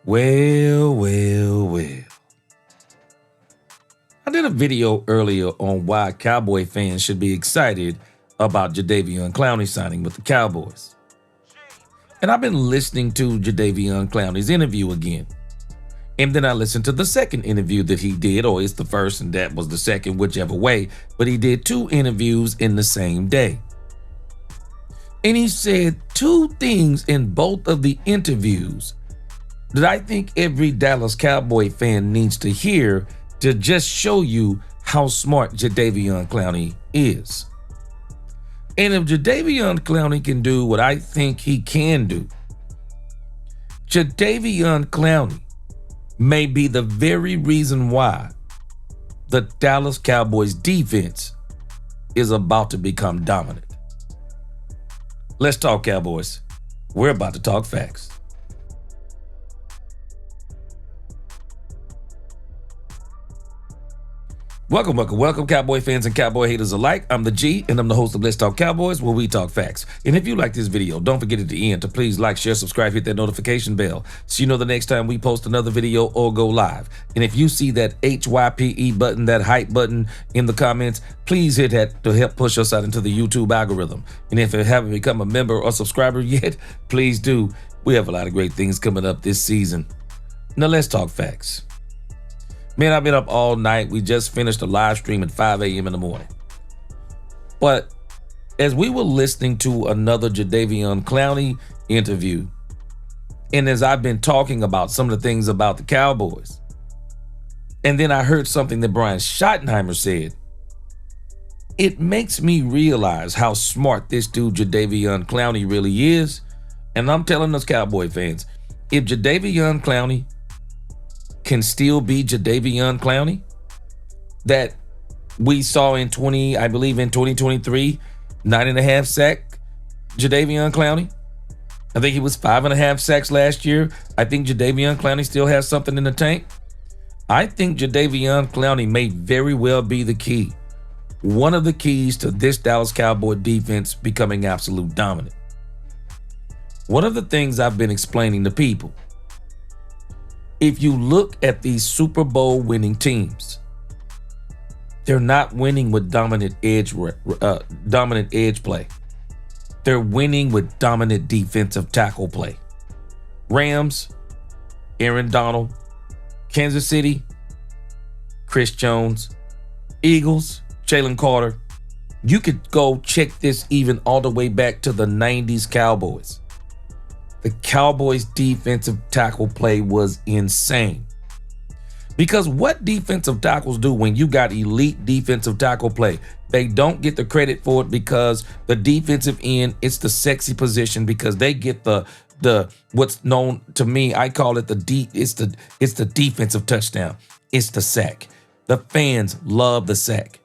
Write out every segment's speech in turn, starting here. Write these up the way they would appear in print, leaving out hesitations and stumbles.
Well, well, well. I did a video earlier on why Cowboy fans should be excited about Jadeveon Clowney signing with the Cowboys. And I've been listening to Jadeveon Clowney's interview again. And then I listened to the second interview that he did, or it's the first and that was the second, whichever way. But he did 2 interviews in the same day. And he said 2 things in both of the interviews that I think every Dallas Cowboy fan needs to hear to just show you how smart Jadeveon Clowney is. And if Jadeveon Clowney can do what I think he can do, Jadeveon Clowney may be the very reason why the Dallas Cowboys defense is about to become dominant. Let's talk Cowboys. We're about to talk facts. Welcome, Cowboy fans and Cowboy haters alike. I'm the G, and I'm the host of Let's Talk Cowboys, where we talk facts. And if you like this video, don't forget at the end to please like, share, subscribe, hit that notification bell so you know the next time we post another video or go live. And if you see that HYPE button, that hype button in the comments, please hit that to help push us out into the YouTube algorithm. And if you haven't become a member or subscriber yet, please do. We have a lot of great things coming up this season. Now let's talk facts. Man, I've been up all night. We just finished a live stream at 5 a.m. in the morning. But as we were listening to another Jadeveon Clowney interview, and as I've been talking about some of the things about the Cowboys, and then I heard something that Brian Schottenheimer said, it makes me realize how smart this dude Jadeveon Clowney really is. And I'm telling us Cowboy fans, if Jadeveon Clowney can still be Jadeveon Clowney that we saw in 2023, 9.5 sack Jadeveon Clowney. I think he was 5.5 sacks last year. I think Jadeveon Clowney still has something in the tank. I think Jadeveon Clowney may very well be the key. One of the keys to this Dallas Cowboy defense becoming absolute dominant. One of the things I've been explaining to people, if you look at these Super Bowl winning teams, they're not winning with dominant edge play. They're winning with dominant defensive tackle play. Rams, Aaron Donald. Kansas City, Chris Jones. Eagles, Jalen Carter. You could go check this even all the way back to the 90s Cowboys. The Cowboys' defensive tackle play was insane. Because what defensive tackles do when you got elite defensive tackle play? They don't get the credit for it because the defensive end, it's the sexy position because they get the what's known to me, I call it it's the defensive touchdown. It's the sack. The fans love the sack.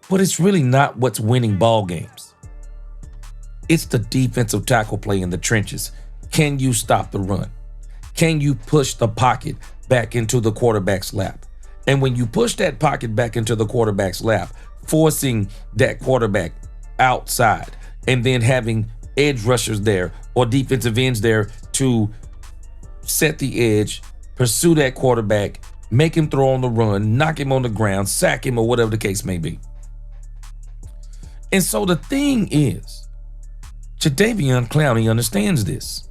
But it's really not what's winning ball games. It's the defensive tackle play in the trenches. Can you stop the run? Can you push the pocket back into the quarterback's lap? And when you push that pocket back into the quarterback's lap, forcing that quarterback outside and then having edge rushers there or defensive ends there to set the edge, pursue that quarterback, make him throw on the run, knock him on the ground, sack him, or whatever the case may be. And so the thing is, Jadeveon Clowney understands this.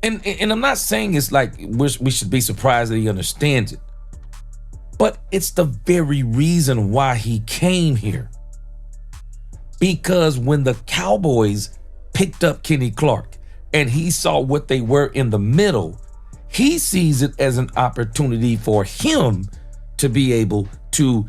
And I'm not saying it's like we should be surprised that he understands it. But it's the very reason why he came here. Because when the Cowboys picked up Kenny Clark and he saw what they were in the middle, he sees it as an opportunity for him to be able to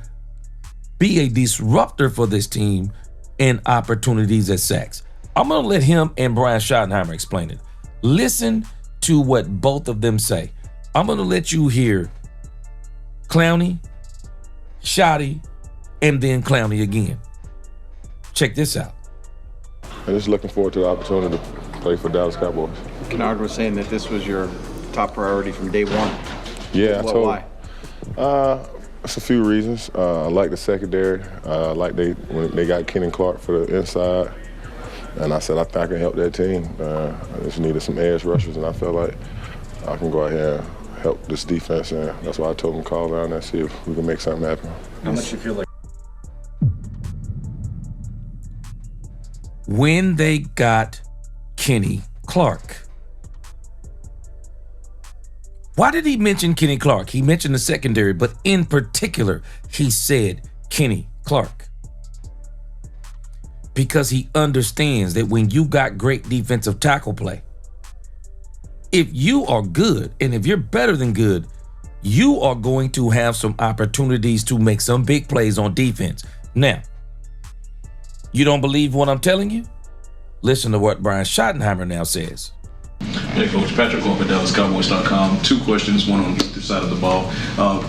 be a disruptor for this team and opportunities at sacks. I'm going to let him and Brian Schottenheimer explain it. Listen to what both of them say. I'm going to let you hear Clowney, Schotty, and then Clowney again. Check this out. I'm just looking forward to the opportunity to play for Dallas Cowboys. Kennard was saying that this was your top priority from day one. Yeah, Why? It's a few reasons. I like the secondary. I like when they got Kenny Clark for the inside. And I said, I think I can help that team. I just needed some edge rushers, and I felt like I can go out here and help this defense. And that's why I told them to call down and see if we can make something happen. How much you feel like? When they got Kenny Clark. Why did he mention Kenny Clark? He mentioned the secondary, but in particular, he said Kenny Clark. Because he understands that when you got great defensive tackle play, if you are good and if you're better than good, you are going to have some opportunities to make some big plays on defense. Now, you don't believe what I'm telling you? Listen to what Brian Schottenheimer now says. Hey, Coach. Patrick over at DallasCowboys.com. 2 questions, one on either side of the ball.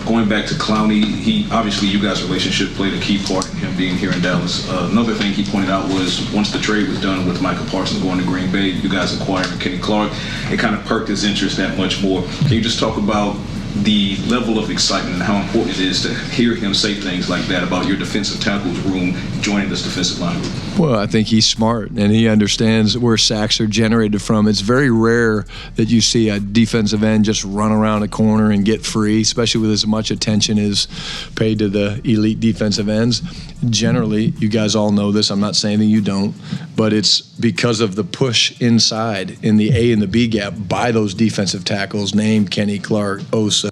Going back to Clowney, obviously you guys' relationship played a key part in him being here in Dallas. Another thing he pointed out was once the trade was done with Micah Parsons going to Green Bay, you guys acquiring Kenny Clark, it kind of perked his interest that much more. Can you just talk about the level of excitement and how important it is to hear him say things like that about your defensive tackles room joining this defensive line group? Well, I think he's smart and he understands where sacks are generated from. It's very rare that you see a defensive end just run around a corner and get free, especially with as much attention is paid to the elite defensive ends. Generally, you guys all know this, I'm not saying that you don't, but it's because of the push inside in the A and the B gap by those defensive tackles named Kenny Clark, Osa.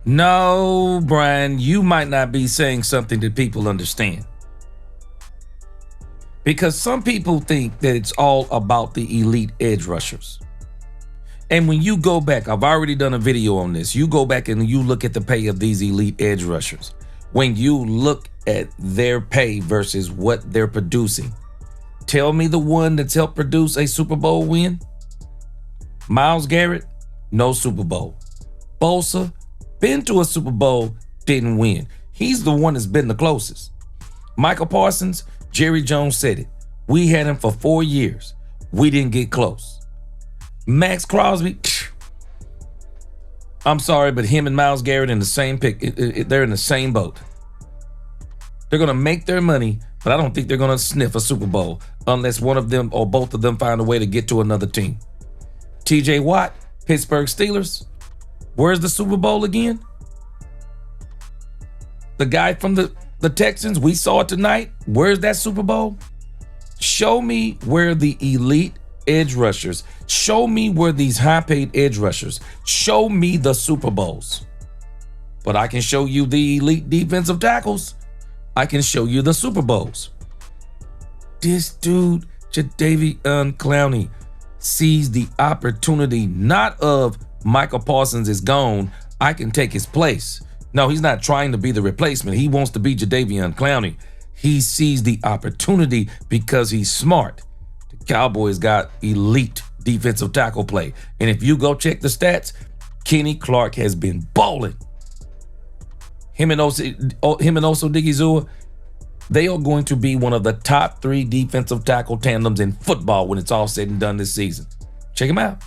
No, Brian, you might not be saying something that people understand. Because some people think that it's all about the elite edge rushers. And when you go back, I've already done a video on this. You go back and you look at the pay of these elite edge rushers. When you look at their pay versus what they're producing, tell me the one that's helped produce a Super Bowl win? Myles Garrett, no Super Bowl. Bosa, been to a Super Bowl, didn't win. He's the one that's been the closest. Michael Parsons, Jerry Jones said it. We had him for 4 years. We didn't get close. Max Crosby, I'm sorry, but him and Myles Garrett in the same pick. They're in the same boat. They're going to make their money, but I don't think they're going to sniff a Super Bowl unless one of them or both of them find a way to get to another team. TJ Watt, Pittsburgh Steelers. Where's the Super Bowl again? The guy from the Texans, we saw it tonight. Where's that Super Bowl? Show me where the elite edge rushers, show me where these high-paid edge rushers, show me the Super Bowls. But I can show you the elite defensive tackles. I can show you the Super Bowls. This dude, Jadeveon Clowney, sees the opportunity not of Michael Parsons is gone, I can take his place. No, he's not trying to be the replacement. He wants to be Jadeveon Clowney. He sees the opportunity because he's smart. The Cowboys got elite defensive tackle play. And if you go check the stats, Kenny Clark has been balling. Him and also Digizua, they are going to be one of the top 3 defensive tackle tandems in football when it's all said and done this season. Check him out.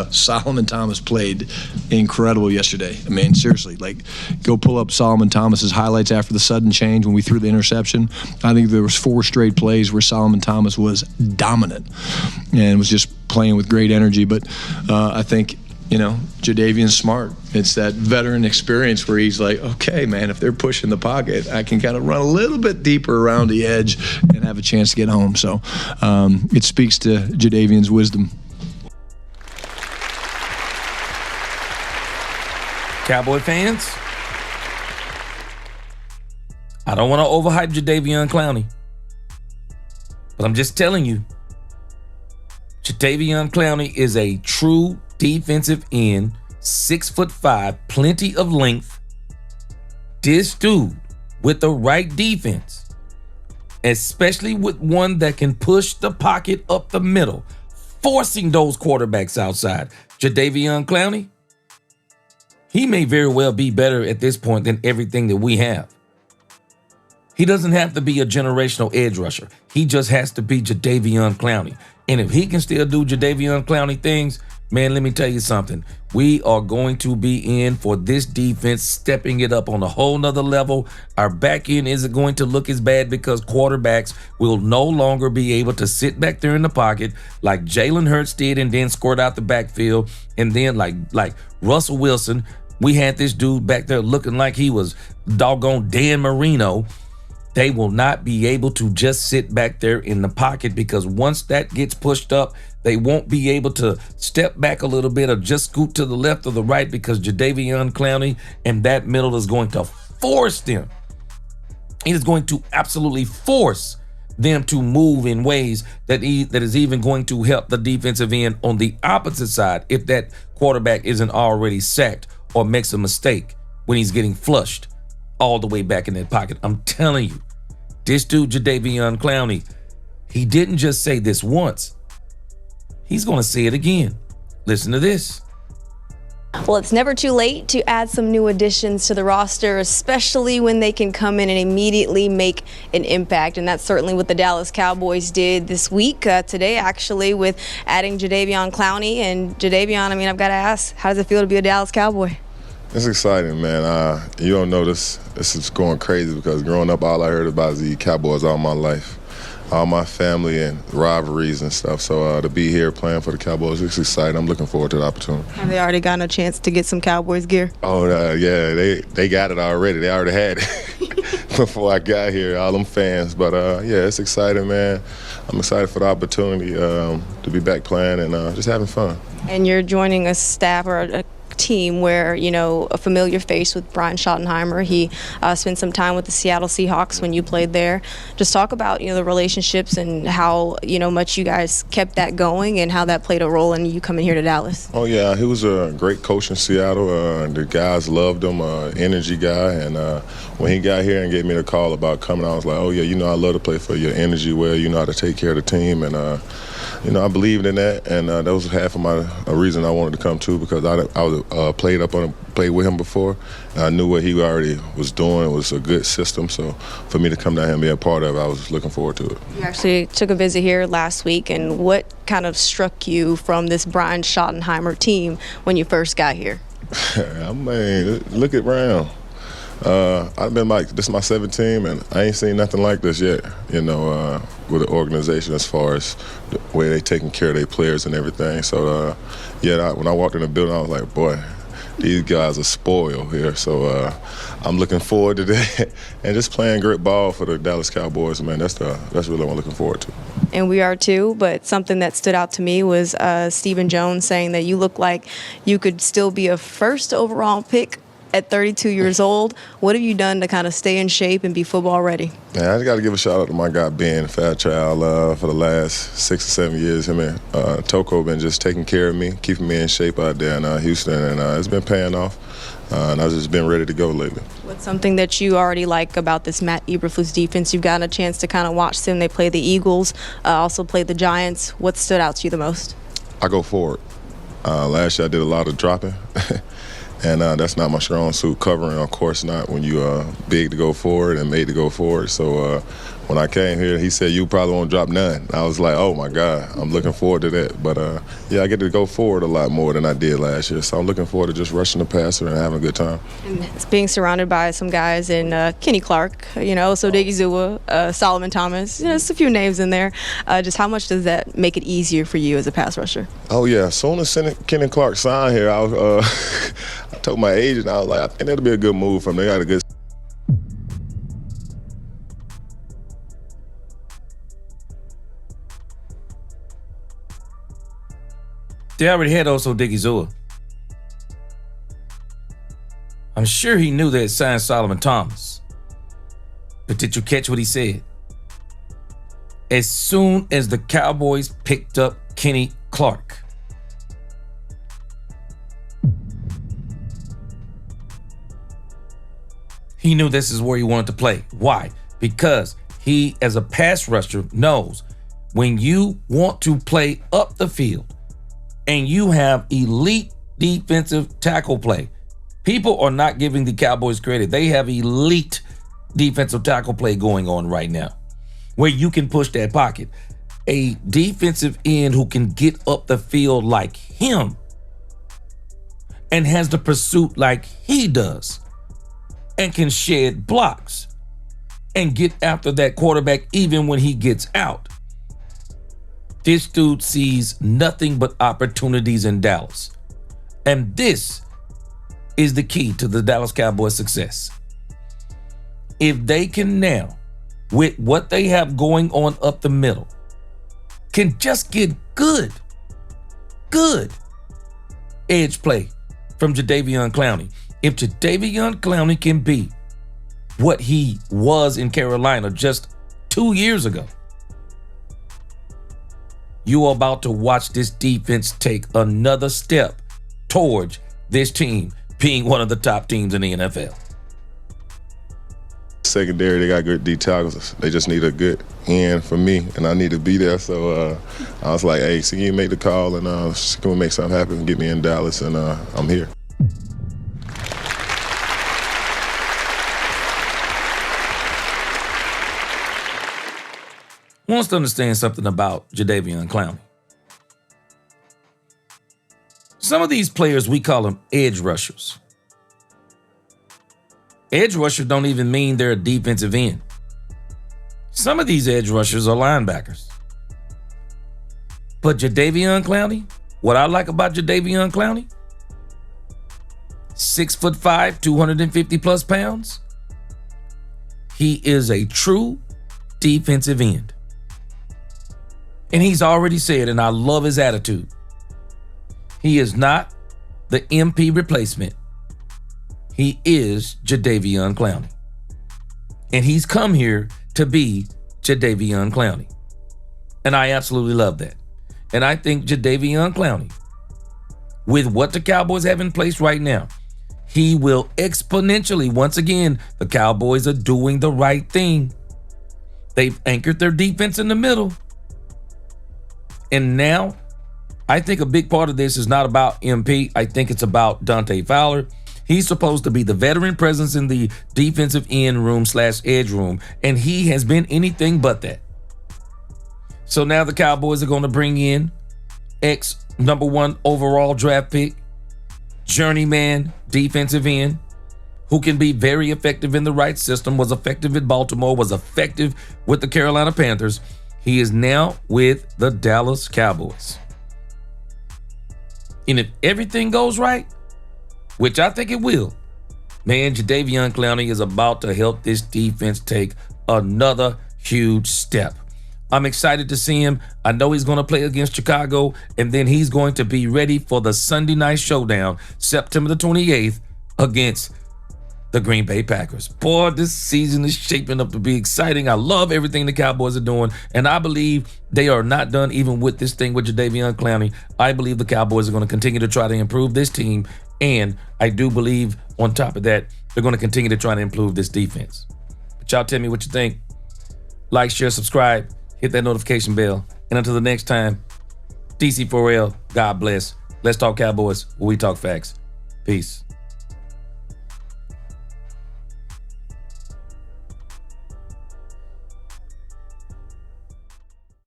Solomon Thomas played incredible yesterday. I mean, seriously, like, go pull up Solomon Thomas's highlights after the sudden change when we threw the interception. I think there was 4 straight plays where Solomon Thomas was dominant and was just playing with great energy. But I think, Jadeveon's smart. It's that veteran experience where he's like, okay, man, if they're pushing the pocket, I can kind of run a little bit deeper around the edge and have a chance to get home. So it speaks to Jadeveon's wisdom. Cowboy fans, I don't want to overhype Jadeveon Clowney, but I'm just telling you, Jadeveon Clowney is a true defensive end, 6'5", plenty of length. This dude with the right defense, especially with one that can push the pocket up the middle, forcing those quarterbacks outside. Jadeveon Clowney, he may very well be better at this point than everything that we have. He doesn't have to be a generational edge rusher. He just has to be Jadeveon Clowney. And if he can still do Jadeveon Clowney things, man, let me tell you something. We are going to be in for this defense stepping it up on a whole nother level. Our back end isn't going to look as bad because quarterbacks will no longer be able to sit back there in the pocket like Jalen Hurts did and then squirt out the backfield. And then like Russell Wilson, we had this dude back there looking like he was doggone Dan Marino. They will not be able to just sit back there in the pocket because once that gets pushed up, they won't be able to step back a little bit or just scoot to the left or the right because Jadeveon Clowney and that middle is going to force them. It is going to absolutely force them to move in ways that is even going to help the defensive end on the opposite side if that quarterback isn't already sacked or makes a mistake when he's getting flushed all the way back in that pocket. I'm telling you, this dude, Jadeveon Clowney, he didn't just say this once. He's going to say it again. Listen to this. Well, it's never too late to add some new additions to the roster, especially when they can come in and immediately make an impact. And that's certainly what the Dallas Cowboys did this week, today, actually, with adding Jadeveon Clowney. And Jadeveon, I mean, I've got to ask, how does it feel to be a Dallas Cowboy? It's exciting, man. You don't know this is going crazy because growing up, all I heard about is the Cowboys all my life, all my family and rivalries and stuff. So to be here playing for the Cowboys, it's exciting. I'm looking forward to the opportunity. Have they already gotten a chance to get some Cowboys gear? Oh, yeah, they got it already. They already had it before I got here, all them fans. But, yeah, it's exciting, man. I'm excited for the opportunity to be back playing and just having fun. And you're joining a staff or a team where, you know, a familiar face with Brian Schottenheimer. He spent some time with the Seattle Seahawks when you played there. Just talk about, you know, the relationships and how, you know, much you guys kept that going and how that played a role in you coming here to Dallas. Oh, yeah, he was a great coach in Seattle. The guys loved him, energy guy. And when he got here and gave me the call about coming, I was like, oh, yeah, you know, I love to play for your energy well. You know how to take care of the team. And, you know, I believed in that. And that was half of a reason I wanted to come, too, because I was played with him before. And I knew what he already was doing. It was a good system. So for me to come down here and be a part of it, I was looking forward to it. You actually took a visit here last week. And what kind of struck you from this Brian Schottenheimer team when you first got here? I mean, look at Brown. I've been this is my 7th team, and I ain't seen nothing like this yet, you know, with the organization as far as the way they taking care of their players and everything. So, yeah, when I walked in the building, I was like, boy, these guys are spoiled here. So I'm looking forward to that and just playing great ball for the Dallas Cowboys, man. That's really what I'm looking forward to. And we are too, but something that stood out to me was Stephen Jones saying that you look like you could still be a first overall pick at 32 years old. What have you done to kind of stay in shape and be football ready? Man, I just got to give a shout out to my guy Ben Fairchild for the last 6 or 7 years. Him and Toko been just taking care of me, keeping me in shape out there in Houston, and it's been paying off. And I've just been ready to go lately. What's something that you already like about this Matt Eberflus defense? You've gotten a chance to kind of watch them. They play the Eagles, also play the Giants. What stood out to you the most? I go forward. Last year I did a lot of dropping. And that's not my strong suit. Covering, of course, not when you big to go forward and made to go forward. So when I came here, he said, you probably won't drop none. I was like, oh, my God, I'm looking forward to that. But, yeah, I get to go forward a lot more than I did last year. So I'm looking forward to just rushing the passer and having a good time. And it's being surrounded by some guys in Kenny Clark, you know, so Diggy Zua, Solomon Thomas, you know, just a few names in there. Just how much does that make it easier for you as a pass rusher? Oh, yeah. As soon as Kenny Clark signed here, I told my agent, I was like, I think that'll be a good move for him. They got a good. They already had also Diggy Zua. I'm sure he knew they had signed Solomon Thomas. But did you catch what he said? As soon as the Cowboys picked up Kenny Clark, he knew this is where he wanted to play. Why? Because he, as a pass rusher, knows when you want to play up the field and you have elite defensive tackle play, people are not giving the Cowboys credit. They have elite defensive tackle play going on right now, where you can push that pocket. A defensive end who can get up the field like him and has the pursuit like he does and can shed blocks and get after that quarterback even when he gets out. This dude sees nothing but opportunities in Dallas. And this is the key to the Dallas Cowboys' success. If they can now, with what they have going on up the middle, can just get good edge play from Jadeveon Clowney. If Jadeveon Clowney can be what he was in Carolina just 2 years ago, you are about to watch this defense take another step towards this team being one of the top teams in the NFL. Secondary, they got good D tackles. They just need a good end for me, and I need to be there. So I was like, hey, so you make the call, and she's going to make something happen and get me in Dallas, and I'm here. Wants to understand something about Jadeveon Clowney. Some of these players, we call them edge rushers. Edge rushers don't even mean they're a defensive end. Some of these edge rushers are linebackers. But Jadeveon Clowney, what I like about Jadeveon Clowney, 6'5", 250 plus pounds. He is a true defensive end. And he's already said, and I love his attitude, he is not the MP replacement. He is Jadeveon Clowney. And he's come here to be Jadeveon Clowney. And I absolutely love that. And I think Jadeveon Clowney, with what the Cowboys have in place right now, he will exponentially, once again, the Cowboys are doing the right thing. They've anchored their defense in the middle. And now, I think a big part of this is not about MP. I think it's about Dante Fowler. He's supposed to be the veteran presence in the defensive end room / edge room, and he has been anything but that. So now the Cowboys are going to bring in ex-number 1 overall draft pick, journeyman defensive end, who can be very effective in the right system, was effective at Baltimore, was effective with the Carolina Panthers. He is now with the Dallas Cowboys. And if everything goes right, which I think it will, man, Jadeveon Clowney is about to help this defense take another huge step. I'm excited to see him. I know he's going to play against Chicago, and then he's going to be ready for the Sunday night showdown, September the 28th, against the Green Bay Packers. Boy, this season is shaping up to be exciting. I love everything the Cowboys are doing, and I believe they are not done even with this thing with Jadeveon Clowney. I believe the Cowboys are going to continue to try to improve this team, and I do believe, on top of that, they're going to continue to try to improve this defense. But y'all tell me what you think. Like, share, subscribe, hit that notification bell, and until the next time, DC4L, God bless. Let's talk Cowboys, where we talk facts. Peace.